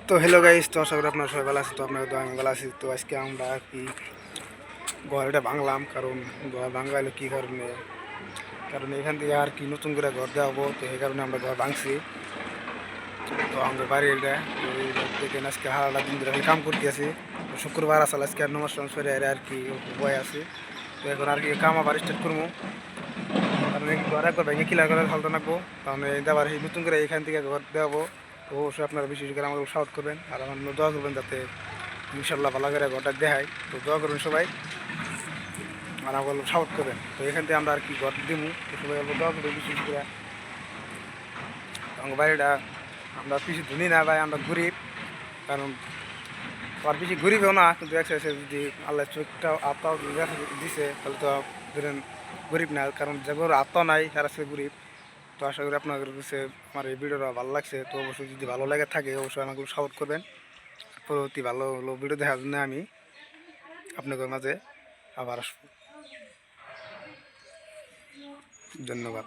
তো hello guys, তো আশা করি আপনারা সবাই ভালো আছেন। তো আপনারা তো আমি ভালো আছি। তো আজকে আমরা আর কি ঘরটা ভাঙলাম, কারণ ঘর ভাঙাইলো কী কারণে, কারণ এখান থেকে আর কি নতুন করে ঘর দেওয়া হবো। তো এই কারণে আমরা ঘর ভাঙছি। তো আমাদের বাড়ি এটা দেখেন, আজকে হারাটা দিন ধরে আমি কাম করতে আছি। শুক্রবার আসলে আজকে আর নমাজ টমাজ করে আর কি বয় আছে। তো এখন আর কি কাম আবার স্টার্ট করবো, কারণ এই ঘর একবার ভেঙে ক্লিয়ার করে ফেলতে রাখবো। কারণ আবার এই নতুন করে এখান থেকে ঘর দেওয়াবো। তো অবশ্যই আপনারা বিশেষ করে আমাকে সাপোর্ট করবেন আর আমার দোয়া করবেন যাতে ইনশাল্লাহ ভালো করে ঘরটা দেখাই। তো দোয়া করবেন সবাই আর আমাকে সাপোর্ট করবেন। তো এখান থেকে আমরা আর কি ঘর দিবো, তো সবাই অল্প দোয়া করবেন বিশেষ করে। আমার বাড়িটা আমরা বেশি ধনী না ভাই, আমরা গরিব। কারণ আর বেশি গরিবও না, কিন্তু একসাথে যদি আল্লাহ চোখটা আত্মা দিছে তাহলে তো ধরেন গরিব না। কারণ যেগুলো আত্মা নাই তারা সে গরিব। তো আশা করি আপনাদের কাছে আমার এই ভিডিওটা ভালো লাগছে। তো অবশ্যই যদি ভালো লাগে থাকে অবশ্যই আমাকে সাপোর্ট করবেন। পরবর্তী ভালো ভালো ভিডিও দেখার জন্য আমি আপনাদের মাঝে আবার আসবো। ধন্যবাদ।